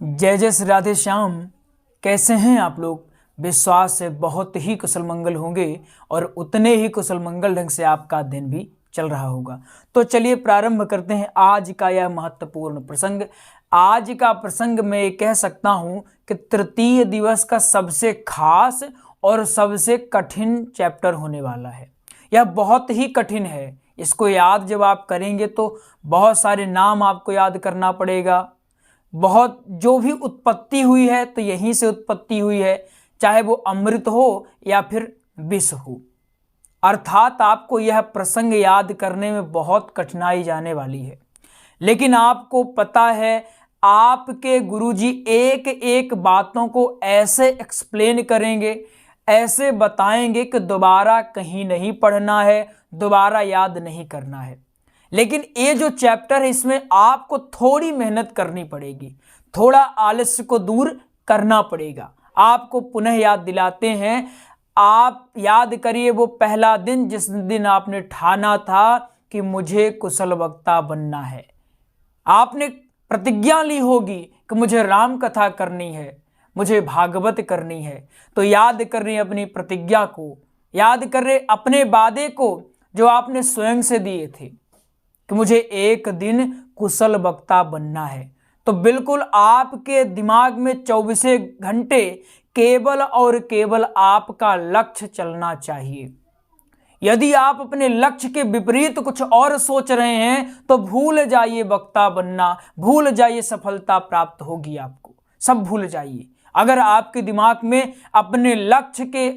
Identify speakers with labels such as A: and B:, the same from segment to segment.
A: जय जय श्री राधे श्याम। कैसे हैं आप लोग? विश्वास से बहुत ही कुशल मंगल होंगे और उतने ही कुशल मंगल ढंग से आपका दिन भी चल रहा होगा। तो चलिए प्रारंभ करते हैं आज का यह महत्वपूर्ण प्रसंग। आज का प्रसंग मैं कह सकता हूं कि तृतीय दिवस का सबसे खास और सबसे कठिन चैप्टर होने वाला है। यह बहुत ही कठिन है। इसको याद जब आप करेंगे तो बहुत सारे नाम आपको याद करना पड़ेगा। बहुत जो भी उत्पत्ति हुई है तो यहीं से उत्पत्ति हुई है, चाहे वो अमृत हो या फिर विष हो। अर्थात आपको यह प्रसंग याद करने में बहुत कठिनाई जाने वाली है। लेकिन आपको पता है आपके गुरुजी एक एक बातों को ऐसे एक्सप्लेन करेंगे, ऐसे बताएंगे कि दोबारा कहीं नहीं पढ़ना है, दोबारा याद नहीं करना है। लेकिन ये जो चैप्टर है इसमें आपको थोड़ी मेहनत करनी पड़ेगी, थोड़ा आलस्य को दूर करना पड़ेगा। आपको पुनः याद दिलाते हैं। आप याद करिए वो पहला दिन जिस दिन आपने ठाना था कि मुझे कुशल वक्ता बनना है। आपने प्रतिज्ञा ली होगी कि मुझे राम कथा करनी है, मुझे भागवत करनी है। तो याद कर रहे अपनी प्रतिज्ञा को, याद कर रहे अपने वादे को जो आपने स्वयं से दिए थे कि मुझे एक दिन कुशल वक्ता बनना है। तो बिल्कुल आपके दिमाग में 24 घंटे केवल और केवल आपका लक्ष्य चलना चाहिए। यदि आप अपने लक्ष्य के विपरीत कुछ और सोच रहे हैं तो भूल जाइए वक्ता बनना, भूल जाइए सफलता प्राप्त होगी आपको, सब भूल जाइए। अगर आपके दिमाग में अपने लक्ष्य के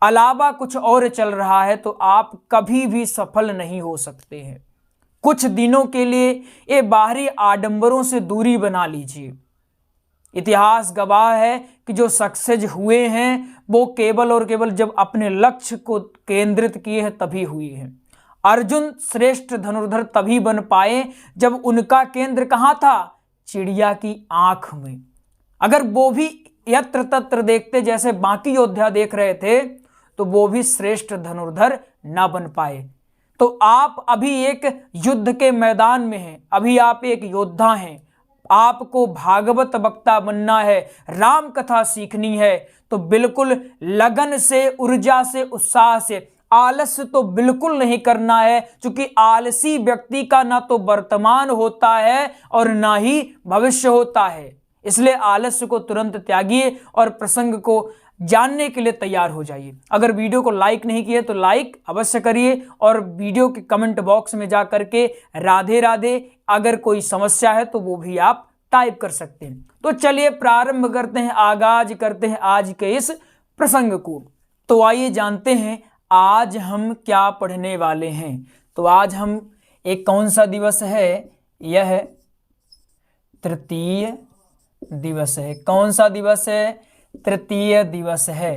A: अलावा कुछ और चल रहा है तो आप कभी भी सफल नहीं हो सकते हैं। कुछ दिनों के लिए ये बाहरी आडंबरों से दूरी बना लीजिए। इतिहास गवाह है कि जो सक्सेस हुए हैं वो केवल और केवल जब अपने लक्ष्य को केंद्रित किए हैं तभी हुए हैं। अर्जुन श्रेष्ठ धनुर्धर तभी बन पाए जब उनका केंद्र कहाँ था? चिड़िया की आंख में। अगर वो भी यत्र तत्र देखते जैसे बाकी योद्धा देख रहे थे तो वो भी श्रेष्ठ धनुर्धर ना बन पाए। तो आप अभी एक युद्ध के मैदान में हैं, अभी आप एक योद्धा हैं। आपको भागवत वक्ता बनना है, राम कथा सीखनी है। तो बिल्कुल लगन से, ऊर्जा से, उत्साह से, आलस्य तो बिल्कुल नहीं करना है, क्योंकि आलसी व्यक्ति का ना तो वर्तमान होता है और ना ही भविष्य होता है। इसलिए आलस्य को तुरंत त्यागिए और प्रसंग को जानने के लिए तैयार हो जाइए। अगर वीडियो को लाइक नहीं किए तो लाइक अवश्य करिए और वीडियो के कमेंट बॉक्स में जा करके राधे राधे अगर कोई समस्या है तो वो भी आप टाइप कर सकते हैं। तो चलिए प्रारंभ करते हैं, आगाज करते हैं आज के इस प्रसंग को। तो आइए जानते हैं आज हम क्या पढ़ने वाले हैं। तो आज हम एक कौन सा दिवस है? यह तृतीय दिवस है। कौन सा दिवस है? तृतीय दिवस है।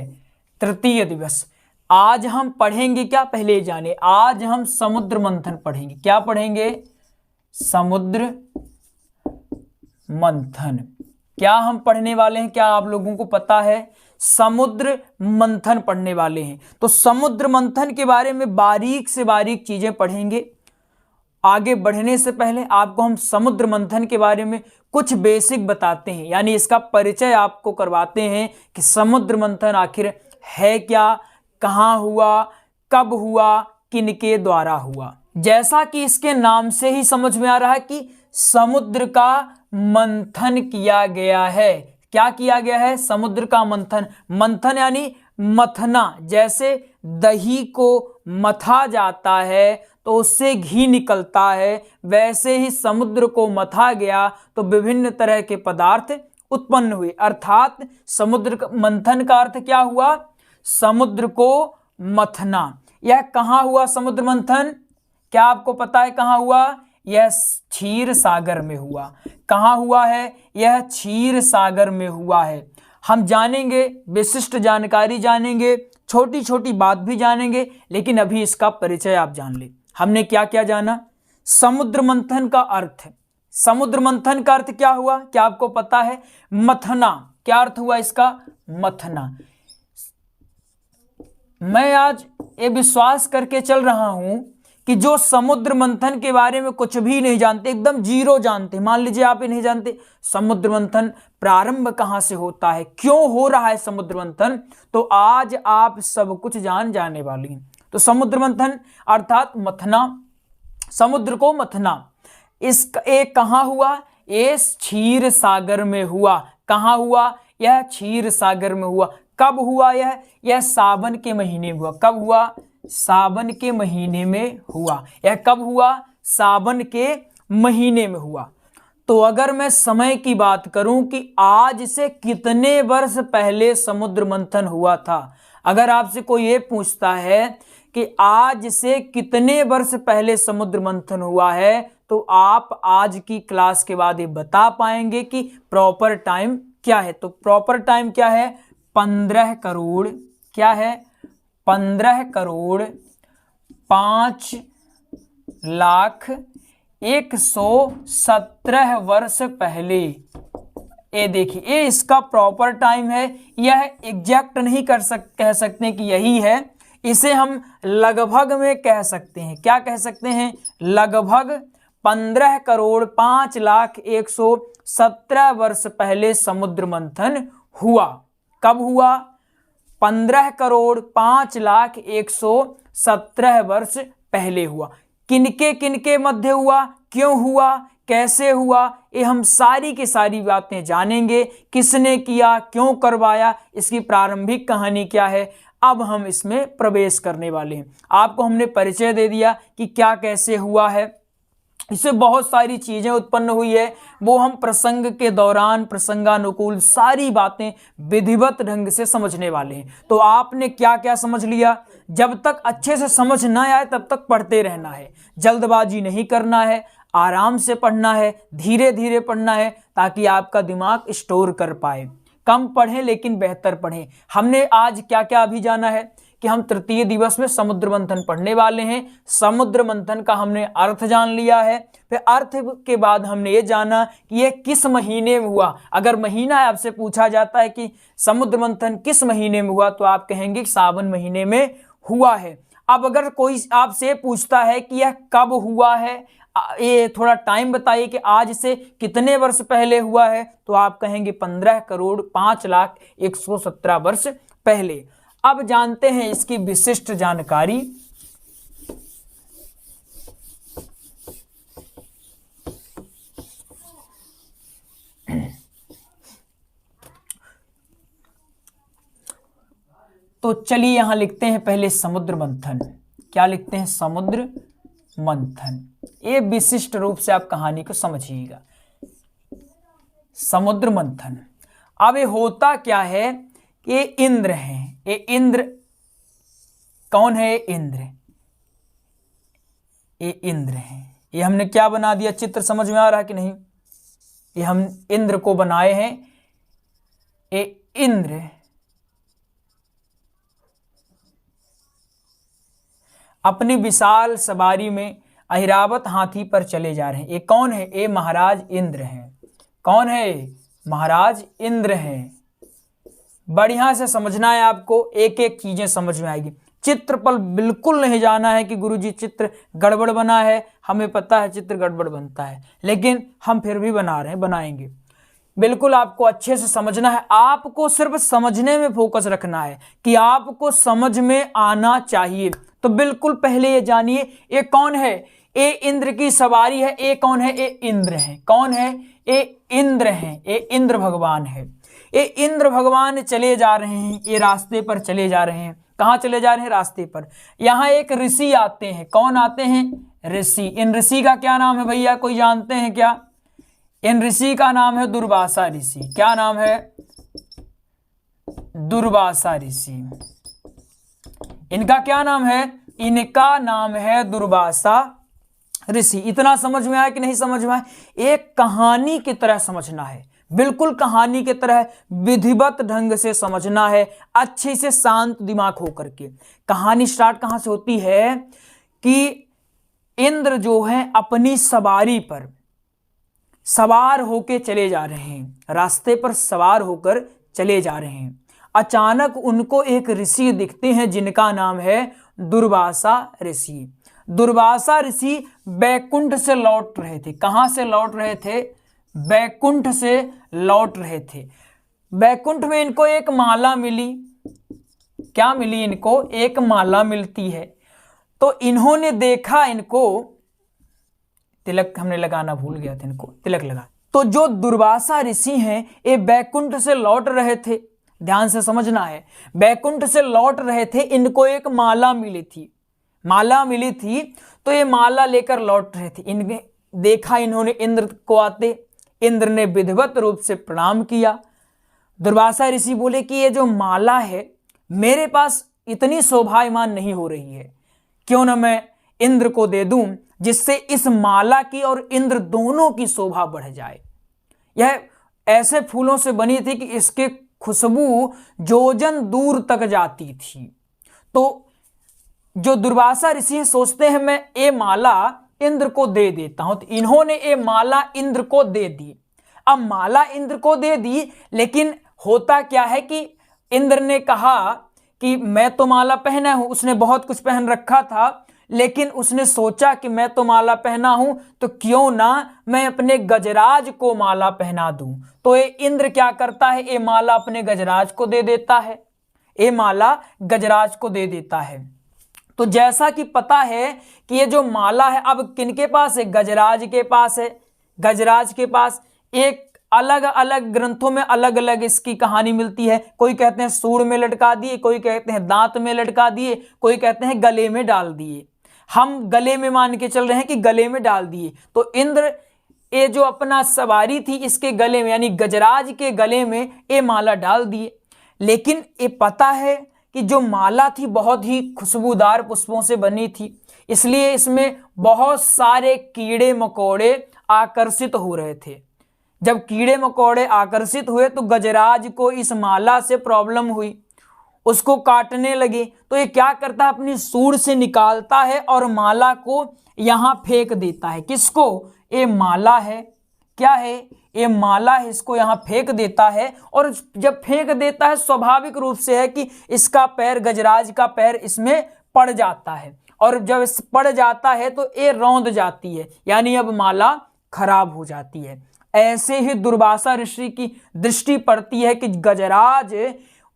A: तृतीय दिवस आज हम पढ़ेंगे क्या? पहले जाने। आज हम समुद्र मंथन पढ़ेंगे। क्या पढ़ेंगे? समुद्र मंथन। क्या हम पढ़ने वाले हैं? क्या आप लोगों को पता है? समुद्र मंथन पढ़ने वाले हैं। तो समुद्र मंथन के बारे में बारीक से बारीक चीजें पढ़ेंगे। आगे बढ़ने से पहले आपको हम समुद्र मंथन के बारे में कुछ बेसिक बताते हैं, यानी इसका परिचय आपको करवाते हैं कि समुद्र मंथन आखिर है क्या, कहाँ हुआ, कब हुआ, किनके द्वारा हुआ। जैसा कि इसके नाम से ही समझ में आ रहा है कि समुद्र का मंथन किया गया है। क्या किया गया है? समुद्र का मंथन। मंथन यानी मथना। जैसे दही को मथा जाता है तो उससे घी निकलता है, वैसे ही समुद्र को मथा गया तो विभिन्न तरह के पदार्थ उत्पन्न हुए। अर्थात समुद्र मंथन का अर्थ क्या हुआ? समुद्र को मथना। यह कहाँ हुआ समुद्र मंथन? क्या आपको पता है कहाँ हुआ? यह क्षीर सागर में हुआ। कहाँ हुआ है? यह क्षीर सागर में हुआ है। हम जानेंगे, विशिष्ट जानकारी जानेंगे, छोटी छोटी बात भी जानेंगे, लेकिन अभी इसका परिचय आप जान ले। हमने क्या क्या जाना? समुद्र मंथन का अर्थ। समुद्र मंथन का अर्थ क्या हुआ? क्या आपको पता है? मथना। क्या अर्थ हुआ इसका? मथना। मैं आज ये विश्वास करके चल रहा हूं कि जो समुद्र मंथन के बारे में कुछ भी नहीं जानते, एकदम जीरो जानते, मान लीजिए आप ये नहीं जानते समुद्र मंथन प्रारंभ कहां से होता है, क्यों हो रहा है समुद्र मंथन, तो आज आप सब कुछ जाने वाली हैं। तो समुद्र मंथन अर्थात मथना, समुद्र को मथना, एक कहां हुआ, ये क्षीर सागर में हुआ। कहां हुआ, यह क्षीर सागर में हुआ। कब हुआ यह सावन के महीने में हुआ। कब हुआ, सावन के महीने में हुआ। यह कब हुआ, सावन के महीने में हुआ। तो अगर मैं समय की बात करूं कि आज से कितने वर्ष पहले समुद्र मंथन हुआ था, अगर आपसे कोई ये पूछता है कि आज से कितने वर्ष पहले समुद्र मंथन हुआ है, तो आप आज की क्लास के बाद ये बता पाएंगे कि प्रॉपर टाइम क्या है। तो प्रॉपर टाइम क्या है, 15 करोड़, क्या है, 15 करोड़ 5,01,17 वर्ष पहले। ये देखिए, ये इसका प्रॉपर टाइम है। यह एग्जैक्ट नहीं कह सकते कि यही है, इसे हम लगभग में कह सकते हैं। क्या कह सकते हैं, लगभग 15 करोड़ 5,01,17 वर्ष पहले समुद्र मंथन हुआ। कब हुआ, 15 करोड़ 5,01,17 वर्ष पहले हुआ। किनके मध्य हुआ, क्यों हुआ, कैसे हुआ, ये हम सारी की सारी बातें जानेंगे। किसने किया, क्यों करवाया, इसकी प्रारंभिक कहानी क्या है, अब हम इसमें प्रवेश करने वाले हैं। आपको हमने परिचय दे दिया कि क्या कैसे हुआ है, इससे बहुत सारी चीजें उत्पन्न हुई है, वो हम प्रसंग के दौरान प्रसंगानुकूल सारी बातें विधिवत ढंग से समझने वाले हैं। तो आपने क्या क्या समझ लिया, जब तक अच्छे से समझ ना आए तब तक पढ़ते रहना है, जल्दबाजी नहीं करना है, आराम से पढ़ना है, धीरे धीरे पढ़ना है, ताकि आपका दिमाग स्टोर कर पाए। कम पढ़ें लेकिन बेहतर पढ़ें। हमने आज क्या क्या अभी जाना है कि हम तृतीय दिवस में समुद्र मंथन पढ़ने वाले हैं। समुद्र मंथन का हमने अर्थ जान लिया है, फिर अर्थ के बाद हमने ये जाना कि ये किस महीने में हुआ। अगर महीना आपसे पूछा जाता है कि समुद्र मंथन किस महीने में हुआ, तो आप कहेंगे सावन महीने में हुआ है। अब अगर कोई आपसे पूछता है कि यह कब हुआ है, ये थोड़ा टाइम बताइए कि आज से कितने वर्ष पहले हुआ है, तो आप कहेंगे 15 करोड़ 5,01,17 वर्ष पहले। अब जानते हैं इसकी विशिष्ट जानकारी। तो चलिए यहां लिखते हैं पहले समुद्र मंथन। क्या लिखते हैं, समुद्र मंथन। ये विशिष्ट रूप से आप कहानी को समझिएगा। समुद्र मंथन, अब ये होता क्या है, ये इंद्र हैं। ये इंद्र कौन है, इंद्र, ये इंद्र हैं। ये हमने क्या बना दिया, चित्र समझ में आ रहा है कि नहीं, ये हम इंद्र को बनाए हैं। ये इंद्र अपनी विशाल सवारी में ऐरावत हाथी पर चले जा रहे हैं। ये कौन है, ये महाराज इंद्र हैं। कौन है, महाराज इंद्र हैं। बढ़िया से समझना है आपको, एक एक चीजें समझ में आएगी। चित्र पर बिल्कुल नहीं जाना है कि गुरुजी चित्र गड़बड़ बना है। हमें पता है चित्र गड़बड़ बनता है, लेकिन हम फिर भी बना रहे हैं, बनाएंगे। बिल्कुल आपको अच्छे से समझना है, आपको सिर्फ समझने में फोकस रखना है कि आपको समझ में आना चाहिए। तो बिल्कुल पहले ये जानिए, ये कौन है, ये इंद्र की सवारी है। ये कौन है, ये इंद्र है। कौन है, ये इंद्र है, ये इंद्र भगवान है। ये इंद्र भगवान चले जा रहे हैं, ये रास्ते पर चले जा रहे हैं। कहाँ चले जा रहे हैं, रास्ते पर। यहाँ एक ऋषि आते हैं। कौन आते हैं, ऋषि। इन ऋषि का क्या नाम है भैया, कोई जानते हैं क्या? इन ऋषि का नाम है दुर्वासा ऋषि। क्या नाम है, दुर्वासा ऋषि। इनका क्या नाम है, इनका नाम है दुर्वासा ऋषि। इतना समझ में आया कि नहीं समझ में आया? एक कहानी की तरह समझना है, बिल्कुल कहानी की तरह विधिवत ढंग से समझना है, अच्छे से शांत दिमाग होकर के। कहानी स्टार्ट कहां से होती है कि इंद्र जो है अपनी सवारी पर सवार होके चले जा रहे हैं, रास्ते पर सवार होकर चले जा रहे हैं। अचानक उनको एक ऋषि दिखते हैं जिनका नाम है दुर्वासा ऋषि। दुर्वासा ऋषि बैकुंठ से लौट रहे थे। कहां से लौट रहे थे? बैकुंठ से लौट रहे थे। बैकुंठ में इनको एक माला मिली। क्या मिली इनको? एक माला मिलती है। तो इन्होंने देखा, इनको तिलक हमने लगाना भूल गया था, इनको तिलक लगा। तो जो दुर्वासा ऋषि हैं ये बैकुंठ से लौट रहे थे, ध्यान से समझना है, बैकुंठ से लौट रहे थे, इनको एक माला मिली थी। माला मिली थी तो ये माला लेकर लौट रहे थे। इनने देखा, इन्होंने इंद्र को आते, इंद्र ने विधिवत रूप से प्रणाम किया। दुर्वासा ऋषि बोले कि ये जो माला है मेरे पास इतनी शोभायमान नहीं हो रही है, क्यों ना मैं इंद्र को दे दूं, जिससे इस माला की और इंद्र दोनों की शोभा बढ़ जाए। यह ऐसे फूलों से बनी थी कि इसके खुशबू जोजन दूर तक जाती थी। तो जो दुर्वासा ऋषि सोचते हैं मैं ये माला इंद्र को दे देता हूं, तो इन्होंने ये माला इंद्र को दे दी। अब माला इंद्र को दे दी, लेकिन होता क्या है कि इंद्र ने कहा कि मैं तो माला पहना हूं, उसने बहुत कुछ पहन रखा था, लेकिन उसने सोचा कि मैं तो माला पहना हूं तो क्यों ना मैं अपने गजराज को माला पहना दूं। तो ये इंद्र क्या करता है, ये माला अपने गजराज को दे देता है, ये माला गजराज को दे देता है। तो जैसा कि पता है कि ये जो माला है अब किनके पास है? गजराज के पास है। गजराज के पास एक अलग अलग ग्रंथों में अलग अलग इसकी कहानी मिलती है। कोई कहते हैं सूंड में लटका दिए, कोई कहते हैं दांत में लटका दिए, कोई कहते हैं गले में डाल दिए। हम गले में मान के चल रहे हैं कि गले में डाल दिए। तो इंद्र ये जो अपना सवारी थी इसके गले में, यानी गजराज के गले में ये माला डाल दिए। लेकिन ये पता है कि जो माला थी बहुत ही खुशबूदार पुष्पों से बनी थी, इसलिए इसमें बहुत सारे कीड़े मकोड़े आकर्षित हो रहे थे। जब कीड़े मकोड़े आकर्षित हुए तो गजराज को इस माला से प्रॉब्लम हुई, उसको काटने लगे। तो ये क्या करता है, अपनी सूंड से निकालता है और माला को यहां फेंक देता है। किसको? ये माला है, क्या है? ये माला है, इसको यहां फेंक देता है। और जब फेंक देता है स्वाभाविक रूप से है कि इसका पैर, गजराज का पैर इसमें पड़ जाता है, और जब इस पड़ जाता है तो ये रौंद जाती है, यानी अब माला खराब हो जाती है। ऐसे ही दुर्वासा ऋषि की दृष्टि पड़ती है कि गजराज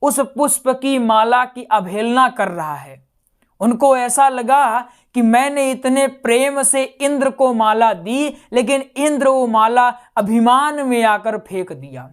A: उस पुष्प की माला की अवहेलना कर रहा है। उनको ऐसा लगा कि मैंने इतने प्रेम से इंद्र को माला दी, लेकिन इंद्र वो माला अभिमान में आकर फेंक दिया।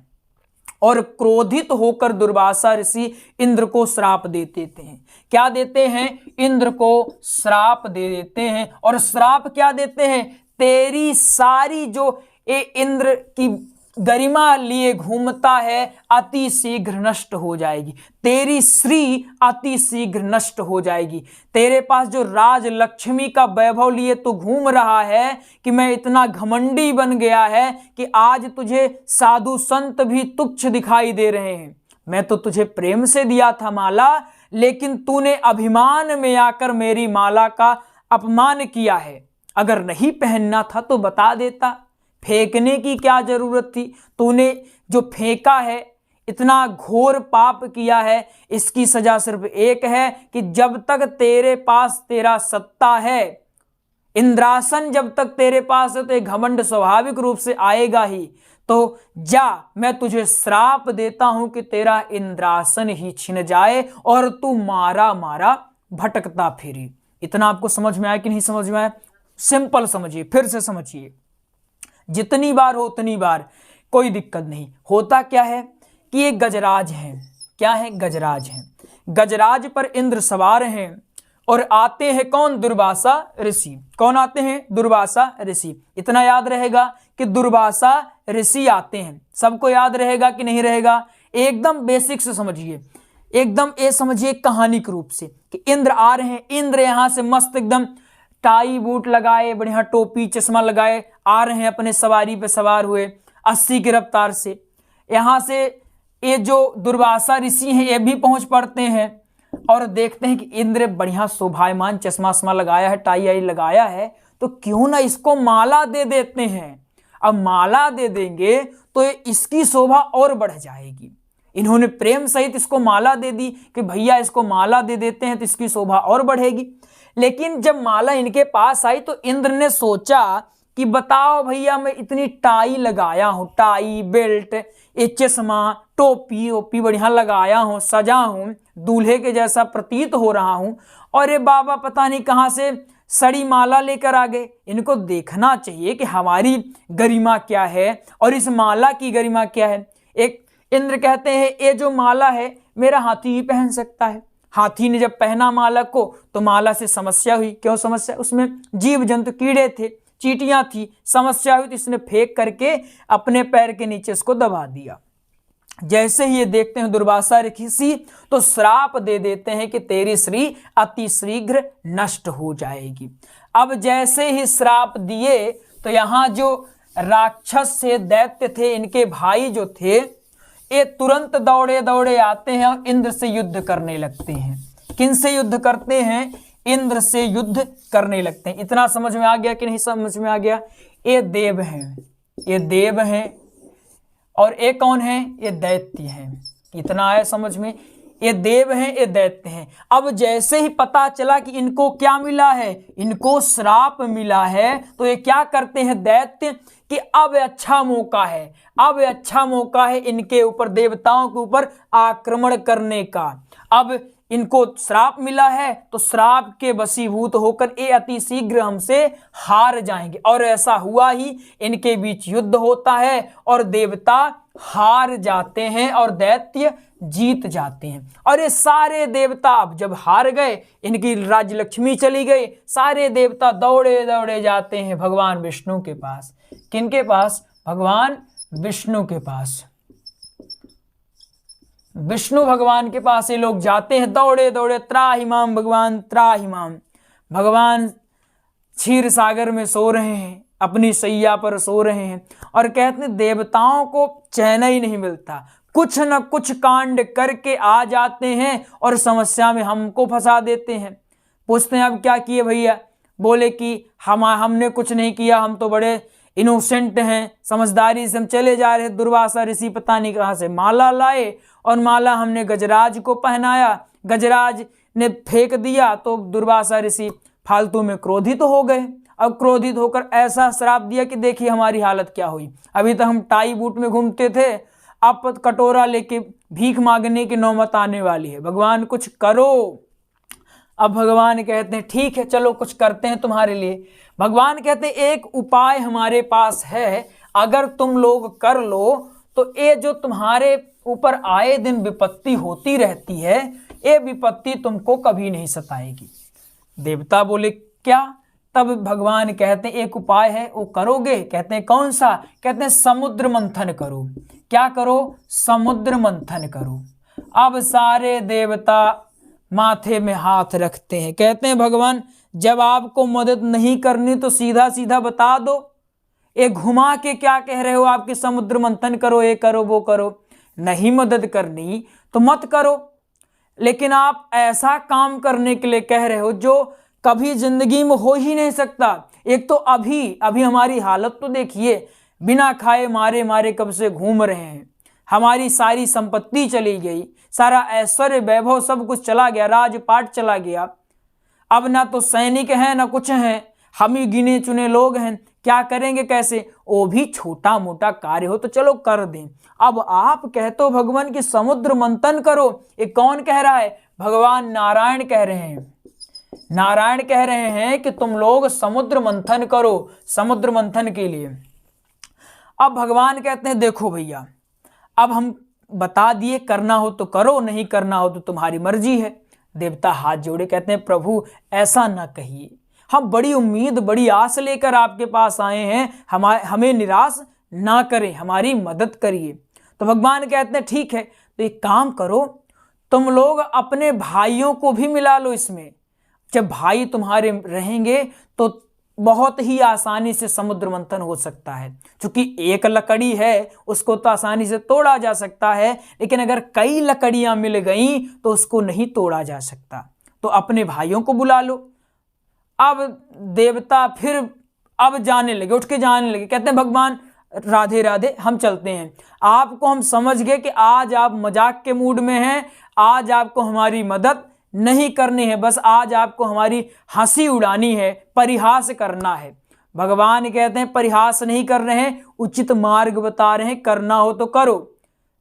A: और क्रोधित होकर दुर्वासा ऋषि इंद्र को श्राप दे देते हैं। क्या देते हैं? इंद्र को श्राप दे देते हैं। और श्राप क्या देते हैं? तेरी सारी जो ये इंद्र की गरिमा लिए घूमता है अति शीघ्र नष्ट हो जाएगी, तेरी श्री अति शीघ्र नष्ट हो जाएगी। तेरे पास जो राज लक्ष्मी का वैभव लिए तू घूम रहा है कि मैं इतना घमंडी बन गया है कि आज तुझे साधु संत भी तुच्छ दिखाई दे रहे हैं। मैं तो तुझे प्रेम से दिया था माला, लेकिन तूने अभिमान में आकर मेरी माला का अपमान किया है। अगर नहीं पहनना था तो बता देता, फेंकने की क्या जरूरत थी? तूने जो फेंका है, इतना घोर पाप किया है, इसकी सजा सिर्फ एक है कि जब तक तेरे पास तेरा सत्ता है, इंद्रासन जब तक तेरे पास है तो घमंड स्वाभाविक रूप से आएगा ही। तो जा, मैं तुझे श्राप देता हूं कि तेरा इंद्रासन ही छिन जाए और तू मारा मारा भटकता फिरी। इतना आपको समझ में आया कि नहीं समझ में आया? सिंपल समझिए, फिर से समझिए, जितनी बार हो उतनी बार, कोई दिक्कत नहीं। होता क्या है कि ये गजराज हैं। क्या है? गजराज हैं। गजराज पर इंद्र सवार हैं और आते हैं कौन? दुर्वासा ऋषि। कौन आते हैं? दुर्वासा ऋषि। इतना याद रहेगा कि दुर्वासा ऋषि आते हैं। सबको याद रहेगा कि नहीं रहेगा? एकदम बेसिक से समझिए, एकदम ये समझिए कहानी के रूप से कि इंद्र आ रहे हैं। इंद्र यहां से मस्त एकदम टाई बूट लगाए, बढ़िया टोपी चश्मा लगाए आ रहे हैं, अपने सवारी पे सवार हुए 80 की रफ्तार से। यहां से ये जो दुर्वासा ऋषि हैं ये भी पहुंच पड़ते हैं और देखते हैं कि इंद्र बढ़िया शोभायमान चश्मा वश्मा लगाया है, टाई आई लगाया है, तो क्यों ना इसको माला दे देते हैं। अब माला दे देंगे तो इसकी शोभा और बढ़ जाएगी। इन्होंने प्रेम सहित इसको माला दे दी कि भैया इसको माला दे देते हैं तो इसकी शोभा और बढ़ेगी। लेकिन जब माला इनके पास आई तो इंद्र ने सोचा कि बताओ भैया, मैं इतनी टाई लगाया हूँ, टाई बेल्ट, ये चश्मा, टोपी ओपी बढ़िया लगाया हूँ, सजा हूँ, दूल्हे के जैसा प्रतीत हो रहा हूँ, और ये बाबा पता नहीं कहाँ से सड़ी माला लेकर आ गए। इनको देखना चाहिए कि हमारी गरिमा क्या है और इस माला की गरिमा क्या है। एक इंद्र कहते हैं ये जो माला है मेरा हाथी ही पहन सकता है। हाथी ने जब पहना माला को तो माला से समस्या हुई। क्यों समस्या? उसमें जीव जंतु कीड़े थे, चींटियां थी, समस्या हुई तो इसने फेंक करके अपने पैर के नीचे इसको दबा दिया। जैसे ही ये देखते हैं दुर्वासा ऋषि तो श्राप दे देते हैं कि तेरी श्री अति शीघ्र नष्ट हो जाएगी। अब जैसे ही श्राप दिए तो यहाँ जो राक्षस से दैत्य थे, इनके भाई जो थे, ये तुरंत दौड़े दौड़े आते हैं और इंद्र से युद्ध करने लगते हैं। किन से युद्ध करते हैं? इंद्र से युद्ध करने लगते हैं। इतना समझ में आ गया कि नहीं समझ में आ गया? ये देव हैं, ये देव हैं, और ये कौन है? ये दैत्य हैं। इतना है समझ में? ये देव हैं, ये दैत्य हैं। अब जैसे ही पता चला कि इनको क्या मिला है, इनको श्राप मिला है, तो ये क्या करते हैं दैत्य कि अब अच्छा मौका है, अब अच्छा मौका है इनके ऊपर, देवताओं के ऊपर आक्रमण करने का। अब इनको श्राप मिला है तो श्राप के वशीभूत होकर ये अति शीघ्र हमसे हार जाएंगे। और ऐसा हुआ ही, इनके बीच युद्ध होता है और देवता हार जाते हैं और दैत्य जीत जाते हैं। और ये सारे देवता अब जब हार गए, इनकी राजलक्ष्मी चली गई, सारे देवता दौड़े दौड़े जाते हैं भगवान विष्णु के पास। किनके पास? भगवान विष्णु के पास। विष्णु भगवान के पास ये लोग जाते हैं दौड़े दौड़े, त्राहिमाम भगवान त्राहिमाम। भगवान क्षीर सागर में सो रहे हैं, अपनी सैया पर सो रहे हैं, और कहते हैं देवताओं को चैन ही नहीं मिलता, कुछ न कुछ कांड करके आ जाते हैं और समस्या में हमको फंसा देते हैं। पूछते हैं अब क्या किए भैया? बोले कि हमने कुछ नहीं किया, हम तो बड़े इनोसेंट हैं, समझदारी से हम चले जा रहे। दुर्वासा ऋषि पता नहीं कहाँ से माला लाए और माला हमने गजराज को पहनाया, गजराज ने फेंक दिया तो दुर्वासा ऋषि फालतू में क्रोधित हो गए। अब क्रोधित होकर ऐसा श्राप दिया कि देखिए हमारी हालत क्या हुई। अभी तक हम टाई बूट में घूमते थे, अब कटोरा लेके भीख मांगने की नौबत आने वाली है, भगवान कुछ करो। अब भगवान कहते हैं ठीक है चलो कुछ करते हैं तुम्हारे लिए। भगवान कहते हैं एक उपाय हमारे पास है, अगर तुम लोग कर लो तो ये जो तुम्हारे ऊपर आए दिन विपत्ति होती रहती है, ये विपत्ति तुमको कभी नहीं सताएगी। देवता बोले क्या? तब भगवान कहते हैं एक उपाय है, वो करोगे? कहते हैं कौन सा? कहते हैं समुद्र मंथन करो। क्या करो? समुद्र मंथन करो। अब सारे देवता माथे में हाथ रखते हैं, कहते हैं भगवान जब आपको मदद नहीं करनी तो सीधा सीधा बता दो, ये घुमा के क्या कह रहे हो आपके समुद्र मंथन करो, ये करो वो करो। नहीं मदद करनी तो मत करो, लेकिन आप ऐसा काम करने के लिए कह रहे हो जो कभी जिंदगी में हो ही नहीं सकता। एक तो अभी हमारी हालत तो देखिए, बिना खाए मारे मारे कब से घूम रहे हैं, हमारी सारी संपत्ति चली गई, सारा ऐश्वर्य वैभव सब कुछ चला गया, राजपाट चला गया। अब ना तो सैनिक हैं ना कुछ हैं, हम ही गिने चुने लोग हैं, क्या करेंगे कैसे? वो भी छोटा मोटा कार्य हो तो चलो कर दें। अब आप कहते हो भगवान की समुद्र मंथन करो, ये कौन कह रहा है? भगवान नारायण कह रहे हैं। नारायण कह रहे हैं कि तुम लोग समुद्र मंथन करो, समुद्र मंथन के लिए। अब भगवान कहते हैं देखो भैया, अब हम बता दिए, करना हो तो करो, नहीं करना हो तो तुम्हारी मर्जी है। देवता हाथ जोड़े कहते हैं प्रभु ऐसा ना कहिए, हम बड़ी उम्मीद बड़ी आस लेकर आपके पास आए हैं, हमें निराश ना करें, हमारी मदद करिए। तो भगवान कहते हैं ठीक है, तो एक काम करो, तुम लोग अपने भाइयों को भी मिला लो इसमें। जब भाई तुम्हारे रहेंगे तो बहुत ही आसानी से समुद्र मंथन हो सकता है, क्योंकि एक लकड़ी है उसको तो आसानी से तोड़ा जा सकता है, लेकिन अगर कई लकड़ियां मिल गई तो उसको नहीं तोड़ा जा सकता। तो अपने भाइयों को बुला लो। अब देवता फिर अब जाने लगे, उठ के जाने लगे, कहते हैं भगवान राधे राधे, हम चलते हैं। आपको हम समझ गए कि आज आप मजाक के मूड में हैं, आज आपको हमारी मदद नहीं करनी है, बस आज आपको हमारी हंसी उड़ानी है, परिहास करना है। भगवान कहते हैं परिहास नहीं कर रहे हैं, उचित मार्ग बता रहे हैं, करना हो तो करो।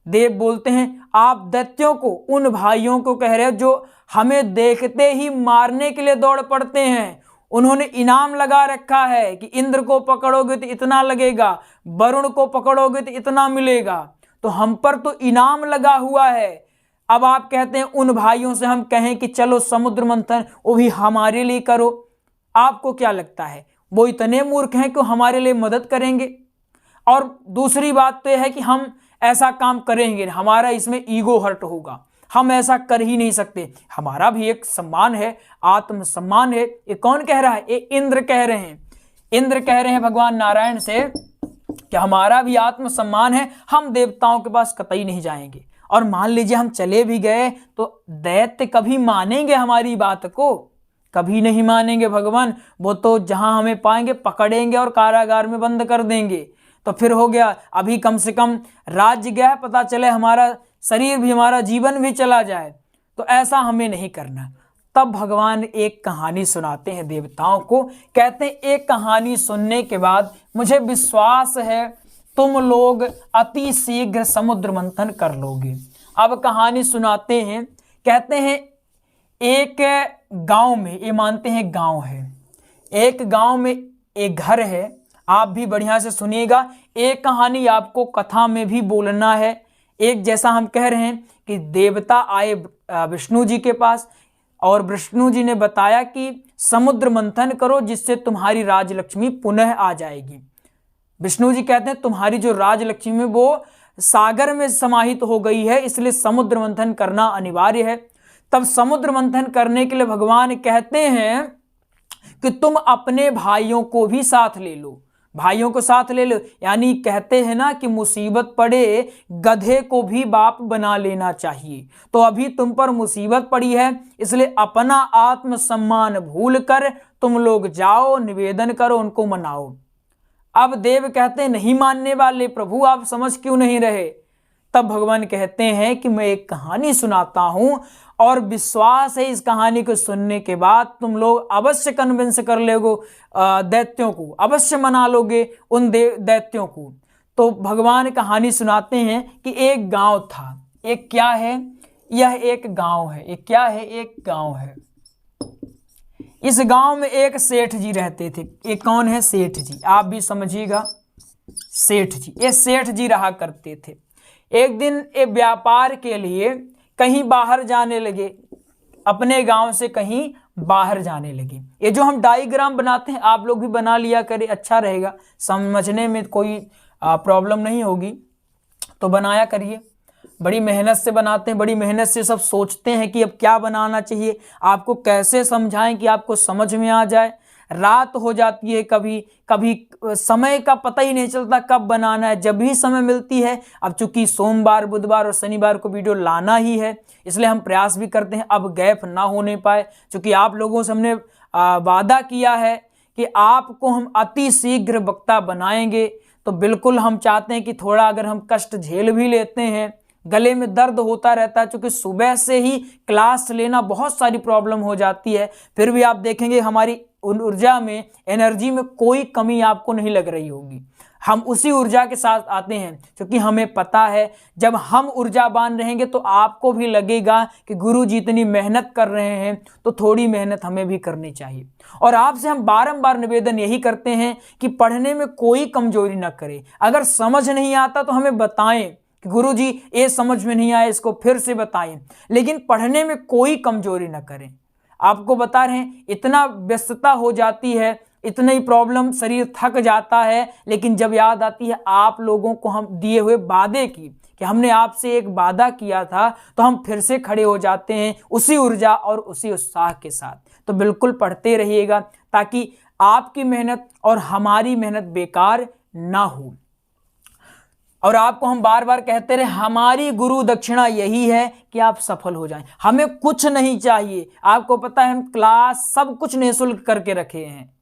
A: देव बोलते हैं आप दैत्यों को, उन भाइयों को कह रहे हो जो हमें देखते ही मारने के लिए दौड़ पड़ते हैं। उन्होंने इनाम लगा रखा है कि इंद्र को पकड़ोगे तो इतना लगेगा, वरुण को पकड़ोगे तो इतना मिलेगा, तो हम पर तो इनाम लगा हुआ है। अब आप कहते हैं उन भाइयों से हम कहें कि चलो समुद्र मंथन, वो भी हमारे लिए करो। आपको क्या लगता है वो इतने मूर्ख हैं कि हमारे लिए मदद करेंगे? और दूसरी बात तो यह है कि हम ऐसा काम करेंगे, हमारा इसमें ईगो हर्ट होगा, हम ऐसा कर ही नहीं सकते। हमारा भी एक सम्मान है, आत्मसम्मान है। ये कौन कह रहा है? ये इंद्र कह रहे हैं। इंद्र कह रहे हैं भगवान नारायण से कि हमारा भी आत्मसम्मान है, हम देवताओं के पास कतई नहीं जाएंगे। और मान लीजिए हम चले भी गए तो दैत्य कभी मानेंगे हमारी बात को? कभी नहीं मानेंगे भगवान। वो तो जहां हमें पाएंगे पकड़ेंगे और कारागार में बंद कर देंगे। तो फिर हो गया, अभी कम से कम राज्य गया, पता चले हमारा शरीर भी, हमारा जीवन भी चला जाए। तो ऐसा हमें नहीं करना। तब भगवान एक कहानी सुनाते हैं देवताओं को, कहते हैं एक कहानी सुनने के बाद मुझे विश्वास है तुम लोग अति शीघ्र समुद्र मंथन कर लोगे। अब कहानी सुनाते हैं, कहते हैं एक गांव में, ये मानते हैं गांव है, एक गांव में एक घर है। आप भी बढ़िया से सुनिएगा, एक कहानी आपको कथा में भी बोलना है। एक जैसा हम कह रहे हैं कि देवता आए विष्णु जी के पास और विष्णु जी ने बताया कि समुद्र मंथन करो जिससे तुम्हारी राजलक्ष्मी पुनः आ जाएगी। विष्णु जी कहते हैं तुम्हारी जो राजलक्ष्मी है वो सागर में समाहित हो गई है, इसलिए समुद्र मंथन करना अनिवार्य है। तब समुद्र मंथन करने के लिए भगवान कहते हैं कि तुम अपने भाइयों को भी साथ ले लो, भाइयों को साथ ले लो। यानी कहते हैं ना कि मुसीबत पड़े गधे को भी बाप बना लेना चाहिए। तो अभी तुम पर मुसीबत पड़ी है, इसलिए अपना आत्मसम्मान भूल कर तुम लोग जाओ, निवेदन करो, उनको मनाओ। अब देव कहते हैं नहीं मानने वाले प्रभु आप समझ क्यों नहीं रहे? तब भगवान कहते हैं कि मैं एक कहानी सुनाता हूं और विश्वास है इस कहानी को सुनने के बाद तुम लोग अवश्य कन्विंस कर लोगे, दैत्यों को अवश्य मना लोगे उन दैत्यों को। तो भगवान कहानी सुनाते हैं कि एक गांव था। एक क्या है? यह एक गांव है। एक क्या है? एक गांव है। इस गांव में एक सेठ जी रहते थे। एक कौन है? सेठ जी। आप भी समझिएगा, सेठ जी। ये सेठ जी रहा करते थे। एक दिन ये व्यापार के लिए कहीं बाहर जाने लगे, अपने गांव से कहीं बाहर जाने लगे। ये जो हम डायग्राम बनाते हैं आप लोग भी बना लिया करें, अच्छा रहेगा, समझने में कोई प्रॉब्लम नहीं होगी, तो बनाया करिए। बड़ी मेहनत से बनाते हैं, बड़ी मेहनत से सब सोचते हैं कि अब क्या बनाना चाहिए, आपको कैसे समझाएं कि आपको समझ में आ जाए। रात हो जाती है, कभी कभी समय का पता ही नहीं चलता कब बनाना है, जब भी समय मिलती है। अब चूंकि सोमवार, बुधवार और शनिवार को वीडियो लाना ही है, इसलिए हम प्रयास भी करते हैं अब गैप ना होने पाए, क्योंकि आप लोगों से हमने वादा किया है कि आपको हम अति शीघ्र वक्ता बनाएंगे। तो बिल्कुल हम चाहते हैं कि थोड़ा अगर हम कष्ट झेल भी लेते हैं, गले में दर्द होता रहता है, क्योंकि सुबह से ही क्लास लेना बहुत सारी प्रॉब्लम हो जाती है, फिर भी आप देखेंगे हमारी ऊर्जा में, एनर्जी में कोई कमी आपको नहीं लग रही होगी। हम उसी ऊर्जा के साथ आते हैं, क्योंकि हमें पता है जब हम ऊर्जावान रहेंगे तो आपको भी लगेगा कि गुरु जी इतनी मेहनत कर रहे हैं तो थोड़ी मेहनत हमें भी करनी चाहिए। और आपसे हम बारंबार निवेदन यही करते हैं कि पढ़ने में कोई कमजोरी ना करें। अगर समझ नहीं आता तो हमें बताएं कि गुरु जी ये समझ में नहीं आया, इसको फिर से बताएं, लेकिन पढ़ने में कोई कमजोरी ना करें। आपको बता रहे हैं इतना व्यस्तता हो जाती है, इतनी ही प्रॉब्लम, शरीर थक जाता है, लेकिन जब याद आती है आप लोगों को हम दिए हुए वादे की कि हमने आपसे एक वादा किया था, तो हम फिर से खड़े हो जाते हैं उसी ऊर्जा और उसी उत्साह के साथ। तो बिल्कुल पढ़ते रहिएगा ताकि आपकी मेहनत और हमारी मेहनत बेकार ना हो। और आपको हम बार बार कहते रहे हमारी गुरु दक्षिणा यही है कि आप सफल हो जाएं, हमें कुछ नहीं चाहिए। आपको पता है हम क्लास सब कुछ निःशुल्क करके रखे हैं।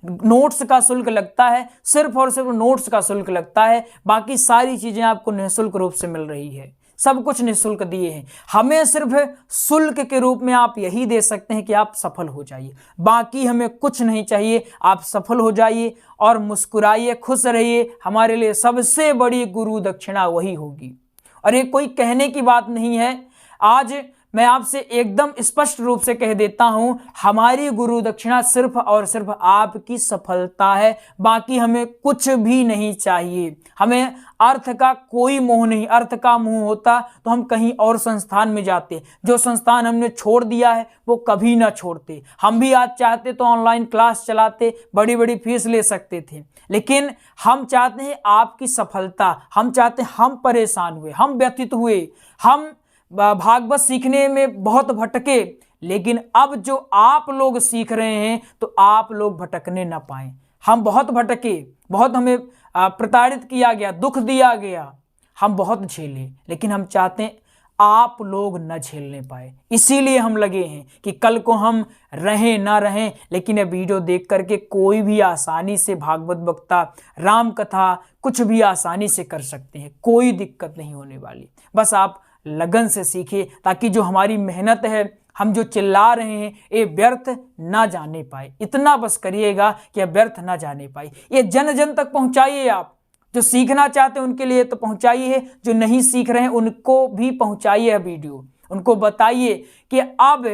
A: नोट्स का शुल्क लगता है, सिर्फ और सिर्फ नोट्स का शुल्क लगता है, बाकी सारी चीजें आपको निःशुल्क रूप से मिल रही है। सब कुछ निःशुल्क दिए हैं। हमें सिर्फ शुल्क के रूप में आप यही दे सकते हैं कि आप सफल हो जाइए, बाकी हमें कुछ नहीं चाहिए। आप सफल हो जाइए और मुस्कुराइए, खुश रहिए। हमारे लिए सबसे बड़ी गुरु दक्षिणा वही होगी। और ये कोई कहने की बात नहीं है, आज मैं आपसे एकदम स्पष्ट रूप से कह देता हूं, हमारी गुरु दक्षिणा सिर्फ और सिर्फ आपकी सफलता है, बाकी हमें कुछ भी नहीं चाहिए। हमें अर्थ का कोई मोह नहीं। अर्थ का मोह होता तो हम कहीं और संस्थान में जाते। जो संस्थान हमने छोड़ दिया है वो कभी ना छोड़ते। हम भी आज चाहते तो ऑनलाइन क्लास चलाते, बड़ी बड़ी फीस ले सकते थे, लेकिन हम चाहते हैं आपकी सफलता। हम चाहते हैं, हम परेशान हुए, हम व्यथित हुए, हम भागवत सीखने में बहुत भटके, लेकिन अब जो आप लोग सीख रहे हैं तो आप लोग भटकने ना पाए। हम बहुत भटके, बहुत हमें प्रताड़ित किया गया, दुख दिया गया, हम बहुत झेले, लेकिन हम चाहते हैं आप लोग न झेलने पाए। इसीलिए हम लगे हैं कि कल को हम रहें ना रहें, लेकिन ये वीडियो देख करके कोई भी आसानी से भागवत वक्ता, राम कथा कुछ भी आसानी से कर सकते हैं, कोई दिक्कत नहीं होने वाली। बस आप लगन से सीखिए, ताकि जो हमारी मेहनत है, हम जो चिल्ला रहे हैं, ये व्यर्थ ना जाने पाए। इतना बस करिएगा कि ये व्यर्थ ना जाने पाए। ये जन जन तक पहुंचाइए। आप जो सीखना चाहते हैं उनके लिए तो पहुंचाइए, जो नहीं सीख रहे हैं उनको भी पहुंचाइए वीडियो। उनको बताइए कि अब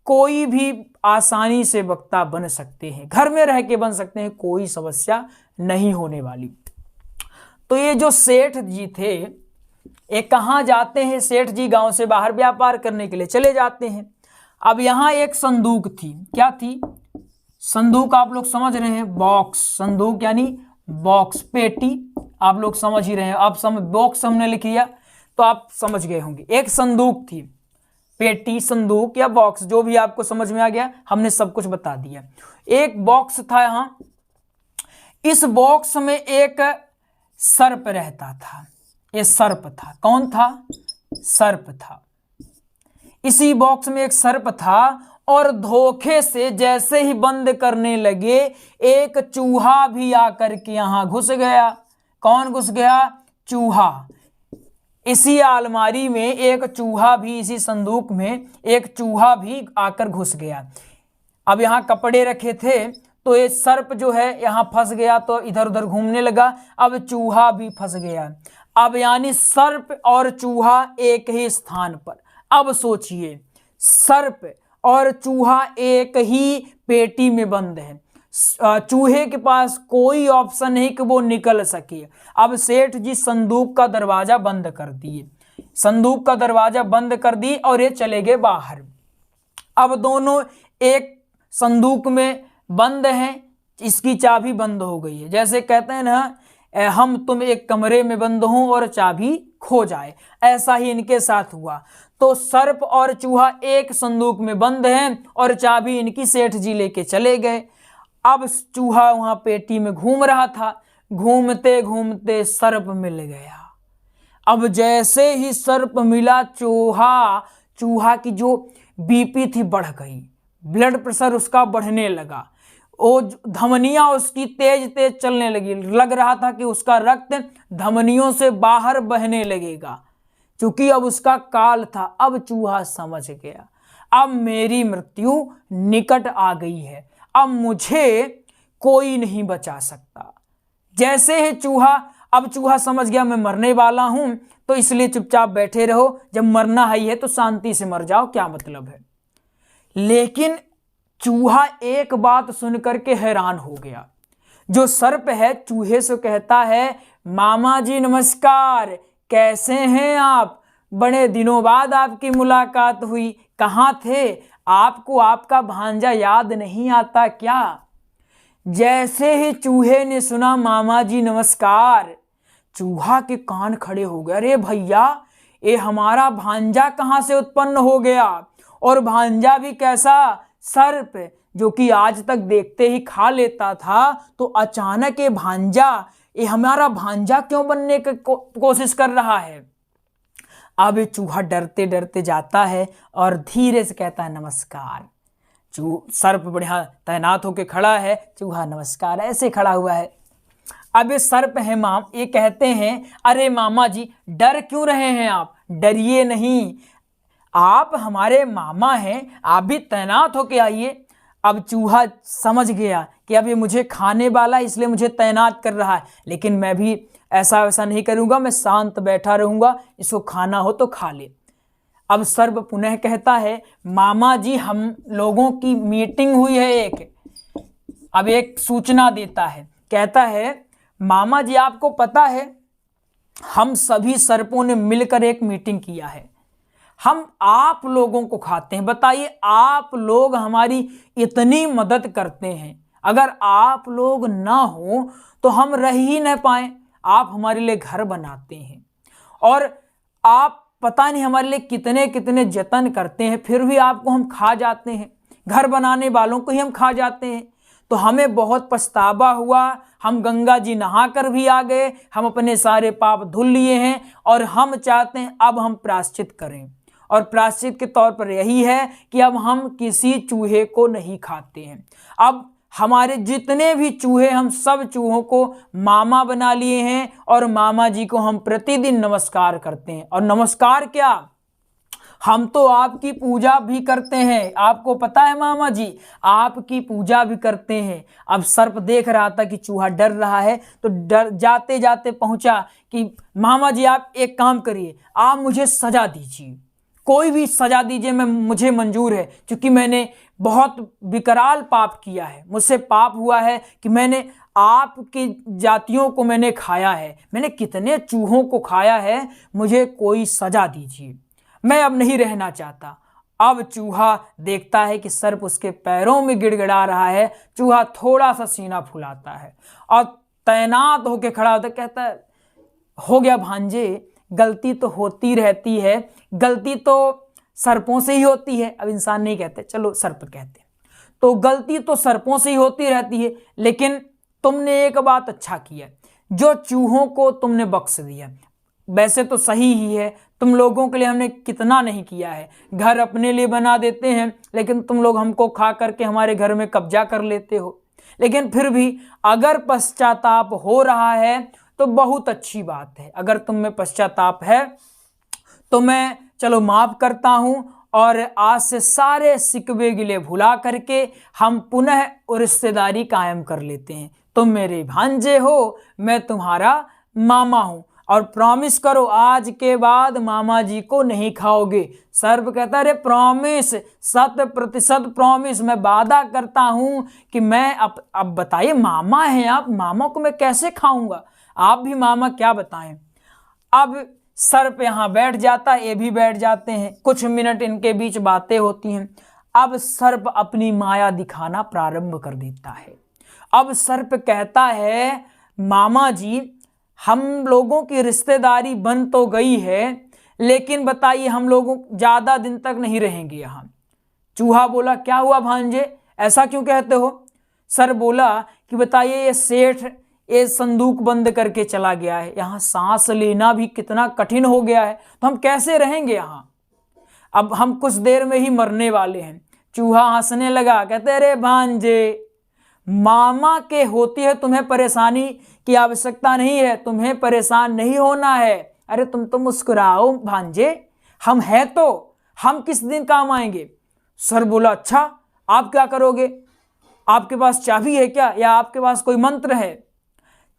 A: कोई भी आसानी से वक्ता बन सकते हैं, घर में रह के बन सकते हैं, कोई समस्या नहीं होने वाली। तो ये जो सेठ जी थे, ये कहाँ जाते हैं? सेठ जी गांव से बाहर व्यापार करने के लिए चले जाते हैं। अब यहाँ एक संदूक थी। क्या थी? संदूक आप लोग समझ रहे हैं, बॉक्स। संदूक यानी बॉक्स, पेटी, आप लोग समझ ही रहे हैं। अब बॉक्स हमने लिख लिया तो आप समझ गए होंगे। एक संदूक थी, पेटी, संदूक या बॉक्स, जो भी आपको समझ में आ गया, हमने सब कुछ बता दिया। एक बॉक्स था यहाँ। इस बॉक्स में एक सर्प रहता था। ये सर्प था। कौन था? सर्प था। इसी बॉक्स में एक सर्प था और धोखे से जैसे ही बंद करने लगे, एक चूहा भी आकर के यहां घुस गया। कौन घुस गया? चूहा। इसी अलमारी में एक चूहा भी, इसी संदूक में एक चूहा भी आकर घुस गया। अब यहां कपड़े रखे थे तो ये सर्प जो है यहां फंस गया, तो इधर उधर घूमने लगा। अब चूहा भी फंस गया। अब यानी सर्प और चूहा एक ही स्थान पर। अब सोचिए, सर्प और चूहा एक ही पेटी में बंद है। चूहे के पास कोई ऑप्शन नहीं कि वो निकल सके। अब सेठ जी संदूक का दरवाजा बंद कर दिए। संदूक का दरवाजा बंद कर दी और ये चले गए बाहर। अब दोनों एक संदूक में बंद हैं, इसकी चाबी बंद हो गई है। जैसे कहते हैं ना, हम तुम एक कमरे में बंद हों और चाबी खो जाए, ऐसा ही इनके साथ हुआ। तो सर्प और चूहा एक संदूक में बंद हैं और चाबी इनकी सेठ जी लेके चले गए। अब चूहा वहां पेटी में घूम रहा था, घूमते घूमते सर्प मिल गया। अब जैसे ही सर्प मिला, चूहा की जो बीपी थी बढ़ गई, ब्लड प्रेशर उसका बढ़ने लगा, वो धमनियां उसकी तेज तेज चलने लगी। लग रहा था कि उसका रक्त धमनियों से बाहर बहने लगेगा, क्योंकि अब उसका काल था। अब चूहा समझ गया, अब मेरी मृत्यु निकट आ गई है, अब मुझे कोई नहीं बचा सकता। जैसे ही चूहा समझ गया मैं मरने वाला हूं, तो इसलिए चुपचाप बैठे रहो, जब मरना ही है तो शांति से मर जाओ, क्या मतलब है। लेकिन चूहा एक बात सुनकर के हैरान हो गया। जो सर्प है चूहे से कहता है, मामा जी नमस्कार, कैसे हैं आप? बड़े दिनों बाद आपकी मुलाकात हुई, कहाँ थे? आपको आपका भांजा याद नहीं आता क्या? जैसे ही चूहे ने सुना मामा जी नमस्कार, चूहा के कान खड़े हो गए। अरे भैया, ये हमारा भांजा कहाँ से उत्पन्न हो गया? और भांजा भी कैसा? सर्प, जो कि आज तक देखते ही खा लेता था, तो अचानक ये हमारा भांजा क्यों बनने की कोशिश कर रहा है? अब चूहा डरते डरते जाता है और धीरे से कहता है नमस्कार। सर्प बढ़िया तैनात होके खड़ा है, चूहा नमस्कार ऐसे खड़ा हुआ है। अब ये सर्प है ये कहते हैं, अरे मामा जी डर क्यों रहे हैं आप? डरिए नहीं, आप हमारे मामा हैं, आप भी तैनात होके आइए। अब चूहा समझ गया कि अब ये मुझे खाने वाला है, इसलिए मुझे तैनात कर रहा है, लेकिन मैं भी ऐसा वैसा नहीं करूँगा, मैं शांत बैठा रहूँगा, इसको खाना हो तो खा ले। अब सर्प पुनः कहता है, मामा जी हम लोगों की मीटिंग हुई है एक। अब एक सूचना देता है, कहता है, मामा जी आपको पता है हम सभी सर्पों ने मिलकर एक मीटिंग किया है, हम आप लोगों को खाते हैं। बताइए, आप लोग हमारी इतनी मदद करते हैं, अगर आप लोग ना हो तो हम रह ही न पाए। आप हमारे लिए घर बनाते हैं और आप पता नहीं हमारे लिए कितने कितने जतन करते हैं, फिर भी आपको हम खा जाते हैं, घर बनाने वालों को ही हम खा जाते हैं। तो हमें बहुत पछतावा हुआ, हम गंगा जी नहा कर भी आ गए, हम अपने सारे पाप धुल लिए हैं और हम चाहते हैं अब हम प्रायश्चित करें। और प्रायश्चित के तौर पर यही है कि अब हम किसी चूहे को नहीं खाते हैं। अब हमारे जितने भी चूहे, हम सब चूहों को मामा बना लिए हैं और मामा जी को हम प्रतिदिन नमस्कार करते हैं। और नमस्कार क्या, हम तो आपकी पूजा भी करते हैं, आपको पता है मामा जी, आपकी पूजा भी करते हैं। अब सर्प देख रहा था कि चूहा डर रहा है, तो डर जाते जाते पहुंचा कि मामा जी आप एक काम करिए, आप मुझे सजा दीजिए, कोई भी सजा दीजिए, मुझे मंजूर है, क्योंकि मैंने बहुत विकराल पाप किया है। मुझसे पाप हुआ है कि मैंने आपकी जातियों को मैंने खाया है, मैंने कितने चूहों को खाया है, मुझे कोई सजा दीजिए, मैं अब नहीं रहना चाहता। अब चूहा देखता है कि सर्प उसके पैरों में गिड़गिड़ा रहा है। चूहा थोड़ा सा सीना फुलाता है और तैनात होकर खड़ा होता, कहता है, हो गया भांजे, गलती तो होती रहती है, गलती तो सर्पों से ही होती है। अब इंसान नहीं कहते, चलो सर्प कहते हैं, तो गलती तो सर्पों से ही होती रहती है, लेकिन तुमने एक बात अच्छा किया, जो चूहों को तुमने बख्श दिया। वैसे तो सही ही है, तुम लोगों के लिए हमने कितना नहीं किया है, घर अपने लिए बना देते हैं, लेकिन तुम लोग हमको खा करके हमारे घर में कब्जा कर लेते हो। लेकिन फिर भी अगर पश्चाताप हो रहा है तो बहुत अच्छी बात है, अगर तुम में पश्चाताप है तो मैं चलो माफ करता हूं, और आज से सारे सिकवे गिले भुला करके हम पुनः रिश्तेदारी कायम कर लेते हैं। तुम मेरे भांजे हो, मैं तुम्हारा मामा हूं, और प्रॉमिस करो आज के बाद मामा जी को नहीं खाओगे। सर्प कहता है, अरे प्रॉमिस, 100% प्रॉमिस, मैं वादा करता हूं कि मैं अब बताइए, मामा हैं आप, मामा को मैं कैसे खाऊंगा, आप भी मामा क्या बताएं। अब सर्प यहाँ बैठ जाता है, ये भी बैठ जाते हैं, कुछ मिनट इनके बीच बातें होती हैं। अब सर्प अपनी माया दिखाना प्रारंभ कर देता है। अब सर्प कहता है, मामा जी हम लोगों की रिश्तेदारी बन तो गई है, लेकिन बताइए हम लोगों ज्यादा दिन तक नहीं रहेंगे यहाँ। चूहा बोला, क्या हुआ भांजे, ऐसा क्यों कहते हो। सर बोला कि बताइए, ये सेठ ये संदूक बंद करके चला गया है, यहाँ सांस लेना भी कितना कठिन हो गया है, तो हम कैसे रहेंगे यहाँ, अब हम कुछ देर में ही मरने वाले हैं। चूहा हंसने लगा, कहते, अरे भांजे, मामा के होती है तुम्हें परेशानी की आवश्यकता नहीं है, तुम्हें परेशान नहीं होना है। अरे तुम तो मुस्कुराओ भांजे, हम हैं तो, हम किस दिन काम आएंगे। सर बोला, अच्छा आप क्या करोगे, आपके पास चाबी है क्या, या आपके पास कोई मंत्र है।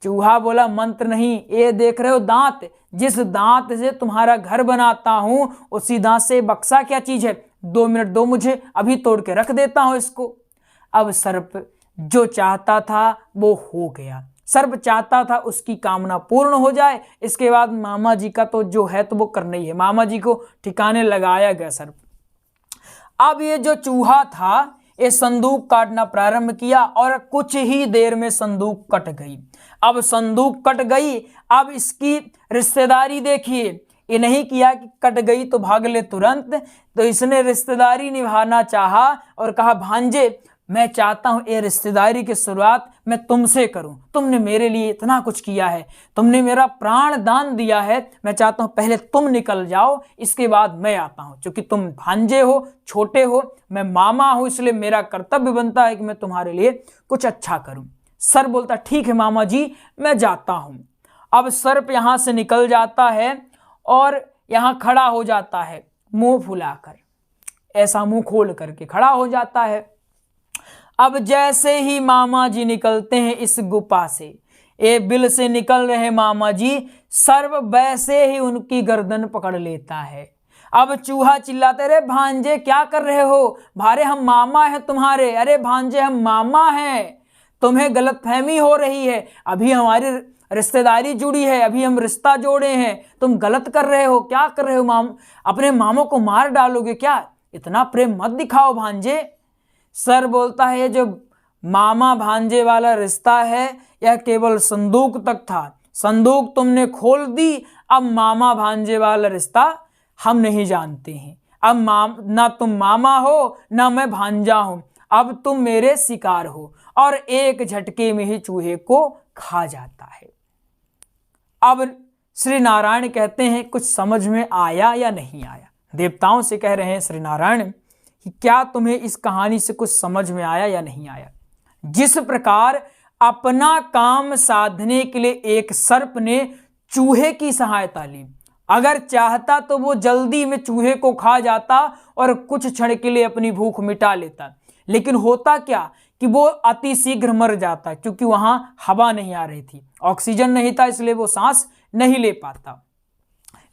A: चूहा बोला, मंत्र नहीं, ये देख रहे हो दांत, जिस दांत से तुम्हारा घर बनाता हूं उसी दांत से बक्सा क्या चीज है, 2 मिनट दो मुझे, अभी तोड़ के रख देता हूं इसको। अब सर्प जो चाहता था वो हो गया, सर्प चाहता था उसकी कामना पूर्ण हो जाए, इसके बाद मामा जी का तो जो है तो वो करना ही है, मामा जी को ठिकाने लगाया गया सर्प। अब ये जो चूहा था ये संदूक काटना प्रारंभ किया और कुछ ही देर में संदूक कट गई। अब संदूक कट गई, अब इसकी रिश्तेदारी देखिए, ये नहीं किया कि कट गई तो भाग ले तुरंत, तो इसने रिश्तेदारी निभाना चाहा और कहा, भांजे मैं चाहता हूं ये रिश्तेदारी की शुरुआत मैं तुमसे करूं, तुमने मेरे लिए इतना कुछ किया है, तुमने मेरा प्राण दान दिया है, मैं चाहता हूं पहले तुम निकल जाओ, इसके बाद मैं आता हूं, क्योंकि तुम भांजे हो, छोटे हो, मैं मामा हूं, इसलिए मेरा कर्तव्य बनता है कि मैं तुम्हारे लिए कुछ अच्छा करूं। सर बोलता, ठीक है मामा जी, मैं जाता हूं। अब सर्प यहां से निकल जाता है और यहाँ खड़ा हो जाता है मुंह फुलाकर, ऐसा मुंह खोल करके खड़ा हो जाता है। अब जैसे ही मामा जी निकलते हैं इस गुफा से, ये बिल से निकल रहे मामा जी, सर्व वैसे ही उनकी गर्दन पकड़ लेता है। अब चूहा चिल्लाते, अरे भांजे क्या कर रहे हो, भारे हम मामा हैं तुम्हारे, अरे भांजे हम मामा हैं, तुम्हें गलतफहमी हो रही है, अभी हमारी रिश्तेदारी जुड़ी है, अभी हम रिश्ता जोड़े हैं, तुम गलत कर रहे हो, क्या कर रहे हो, अपने मामों को मार डालोगे क्या, इतना प्रेम मत दिखाओ भांजे। सर बोलता है, जो मामा भांजे वाला रिश्ता है यह केवल संदूक तक था, संदूक तुमने खोल दी, अब मामा भांजे वाला रिश्ता हम नहीं जानते हैं, अब ना तुम मामा हो ना मैं भांजा हूं, अब तुम मेरे शिकार हो, और एक झटके में ही चूहे को खा जाता है। अब श्री नारायण कहते हैं, कुछ समझ में आया या नहीं आया? देवताओं से कह रहे हैं श्री नारायण कि क्या तुम्हें इस कहानी से कुछ समझ में आया या नहीं आया? जिस प्रकार अपना काम साधने के लिए एक सर्प ने चूहे की सहायता ली, अगर चाहता तो वो जल्दी में चूहे को खा जाता और कुछ क्षण के लिए अपनी भूख मिटा लेता, लेकिन होता क्या कि वो अति शीघ्र मर जाता, क्योंकि वहां हवा नहीं आ रही थी, ऑक्सीजन नहीं था, इसलिए वो सांस नहीं ले पाता।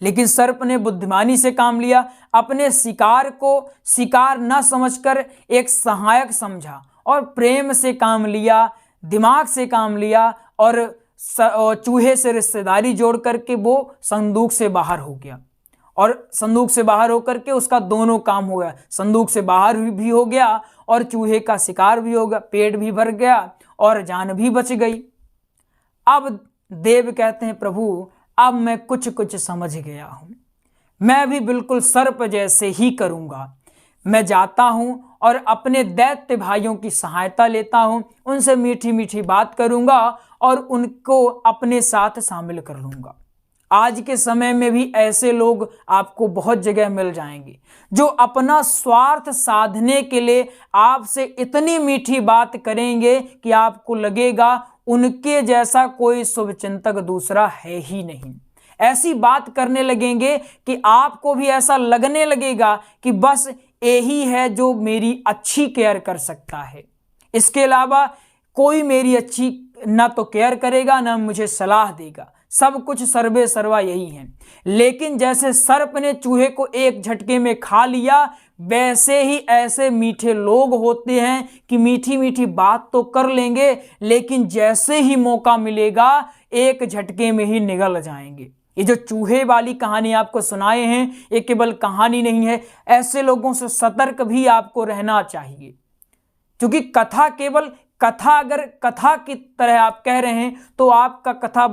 A: लेकिन सर्प ने बुद्धिमानी से काम लिया, अपने शिकार को शिकार न समझकर एक सहायक समझा और प्रेम से काम लिया, दिमाग से काम लिया, और चूहे से रिश्तेदारी जोड़ करके वो संदूक से बाहर हो गया, और संदूक से बाहर होकर के उसका दोनों काम हो गया, संदूक से बाहर भी हो गया और चूहे का शिकार भी हो गया, पेट भी भर गया और जान भी बच गई। अब देव कहते हैं, प्रभु अब मैं कुछ कुछ समझ गया हूं, मैं भी बिल्कुल सर्प जैसे ही करूंगा, मैं जाता हूं और अपने दैत्य भाइयों की सहायता लेता हूं, उनसे मीठी मीठी बात करूंगा और उनको अपने साथ शामिल कर लूंगा। आज के समय में भी ऐसे लोग आपको बहुत जगह मिल जाएंगे जो अपना स्वार्थ साधने के लिए आपसे इतनी मीठी बात करेंगे कि आपको लगेगा उनके जैसा कोई शुभचिंतक दूसरा है ही नहीं। ऐसी बात करने लगेंगे कि आपको भी ऐसा लगने लगेगा कि बस यही है जो मेरी अच्छी केयर कर सकता है, इसके अलावा कोई मेरी अच्छी ना तो केयर करेगा ना मुझे सलाह देगा, सब कुछ सर्वे सर्वा यही है। लेकिन जैसे सर्प ने चूहे को एक झटके में खा लिया, वैसे ही ऐसे मीठे लोग होते हैं कि मीठी मीठी बात तो कर लेंगे, लेकिन जैसे ही मौका मिलेगा एक झटके में ही निगल जाएंगे। ये जो चूहे वाली कहानी आपको सुनाए हैं, ये केवल कहानी नहीं है, ऐसे लोगों से सतर्क भी आपको रहना चाहिए, क्योंकि कथा केवल कथा, अगर कथा की तरह आप कह रहे हैं तो आपका कथा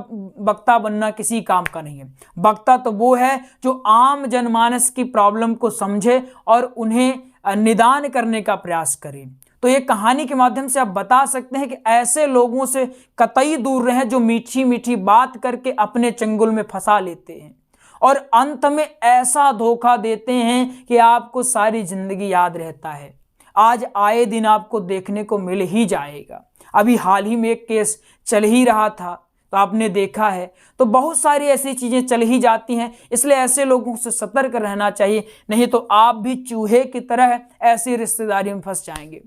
A: वक्ता बनना किसी काम का नहीं है। वक्ता तो वो है जो आम जनमानस की प्रॉब्लम को समझे और उन्हें निदान करने का प्रयास करे। तो ये कहानी के माध्यम से आप बता सकते हैं कि ऐसे लोगों से कतई दूर रहें जो मीठी मीठी बात करके अपने चंगुल में फंसा लेते हैं और अंत में ऐसा धोखा देते हैं कि आपको सारी जिंदगी याद रहता है। आज आए दिन आपको देखने को मिल ही जाएगा। अभी हाल ही में एक केस चल ही रहा था तो आपने देखा है, तो बहुत सारी ऐसी चीजें चल ही जाती हैं, इसलिए ऐसे लोगों से सतर्क रहना चाहिए, नहीं तो आप भी चूहे की तरह ऐसी रिश्तेदारी में फंस जाएंगे।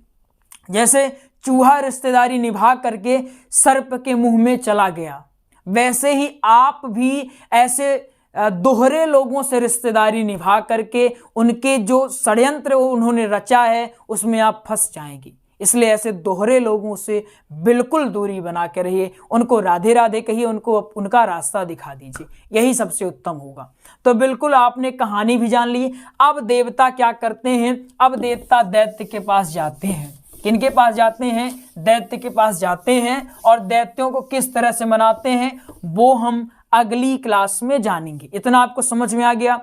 A: जैसे चूहा रिश्तेदारी निभा करके सर्प के मुंह में चला गया, वैसे ही आप भी ऐसे दोहरे लोगों से रिश्तेदारी निभा करके उनके जो षड्यंत्र उन्होंने रचा है उसमें आप फंस जाएंगे। इसलिए ऐसे दोहरे लोगों से बिल्कुल दूरी बना के रहिए, उनको राधे राधे कहिए, उनको उनका रास्ता दिखा दीजिए, यही सबसे उत्तम होगा। तो बिल्कुल आपने कहानी भी जान ली। अब देवता क्या करते हैं? अब देवता दैत्य के पास जाते हैं। किनके पास जाते हैं? दैत्य के पास जाते हैं, और दैत्यों को किस तरह से मनाते हैं वो हम अगली क्लास में जानेंगे। इतना आपको समझ में आ गया?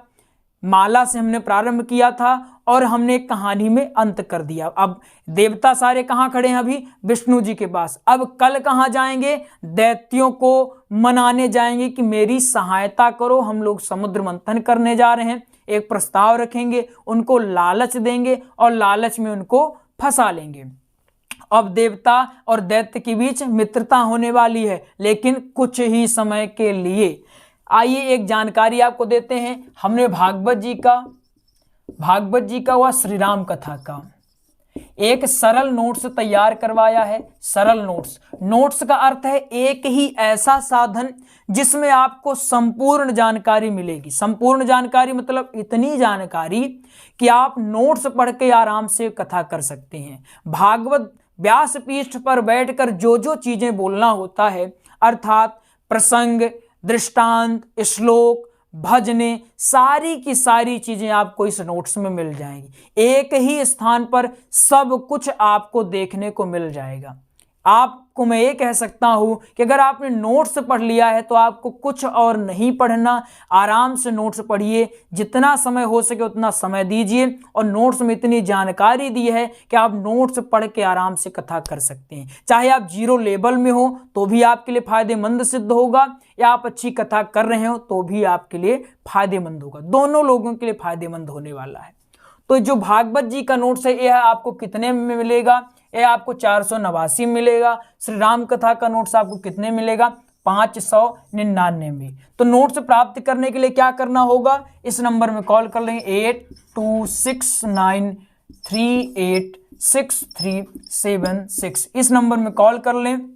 A: माला से हमने प्रारंभ किया था और हमने कहानी में अंत कर दिया। अब देवता सारे कहाँ खड़े हैं? अभी विष्णु जी के पास। अब कल कहाँ जाएंगे? दैत्यों को मनाने जाएंगे कि मेरी सहायता करो, हम लोग समुद्र मंथन करने जा रहे हैं। एक प्रस्ताव रखेंगे, उनको लालच देंगे और लालच में उनको फंसा लेंगे। अब देवता और दैत्य के बीच मित्रता होने वाली है, लेकिन कुछ ही समय के लिए। आइए एक जानकारी आपको देते हैं। हमने भागवत जी का हुआ श्री राम कथा का एक सरल नोट्स तैयार करवाया है। सरल नोट्स का अर्थ है एक ही ऐसा साधन जिसमें आपको संपूर्ण जानकारी मिलेगी। संपूर्ण जानकारी मतलब इतनी जानकारी कि आप नोट्स पढ़ के आराम से कथा कर सकते हैं। भागवत व्यास पीठ पर बैठकर जो जो चीजें बोलना होता है, अर्थात प्रसंग, दृष्टांत, श्लोक, भजने, सारी की सारी चीजें आपको इस नोट्स में मिल जाएंगी। एक ही स्थान पर सब कुछ आपको देखने को मिल जाएगा। आपको मैं ये कह सकता हूं कि अगर आपने नोट्स पढ़ लिया है तो आपको कुछ और नहीं पढ़ना, आराम से नोट्स पढ़िए, जितना समय हो सके उतना समय दीजिए। और नोट्स में इतनी जानकारी दी है कि आप नोट्स पढ़ के आराम से कथा कर सकते हैं। चाहे आप 0 लेवल में हो तो भी आपके लिए फायदेमंद सिद्ध होगा, या आप अच्छी कथा कर रहे हो तो भी आपके लिए फायदेमंद होगा। दोनों लोगों के लिए फायदेमंद होने वाला है। तो जो भागवत जी का नोट्स है यह आपको कितने में मिलेगा? यह आपको 489 मिलेगा। श्री राम कथा का नोट्स आपको कितने मिलेगा? 599 में। तो नोट्स प्राप्त करने के लिए क्या करना होगा? इस नंबर में कॉल कर लें 8269386376। इस नंबर में कॉल कर लें।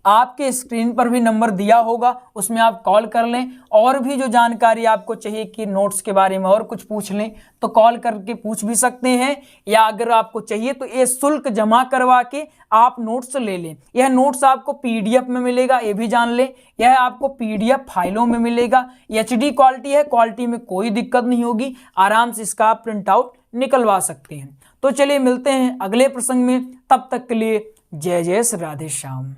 A: आपके स्क्रीन पर भी नंबर दिया होगा, उसमें आप कॉल कर लें। और भी जो जानकारी आपको चाहिए कि नोट्स के बारे में और कुछ पूछ लें तो कॉल करके पूछ भी सकते हैं, या अगर आपको चाहिए तो ये शुल्क जमा करवा के आप नोट्स ले लें। यह नोट्स आपको पीडीएफ में मिलेगा, ये भी जान लें। यह आपको पीडीएफ फाइलों में मिलेगा। एचडी क्वालिटी है, क्वालिटी में कोई दिक्कत नहीं होगी, आराम से इसका आप प्रिंट आउट निकलवा सकते हैं। तो चलिए मिलते हैं अगले प्रसंग में, तब तक के लिए जय जय श्री राधे श्याम।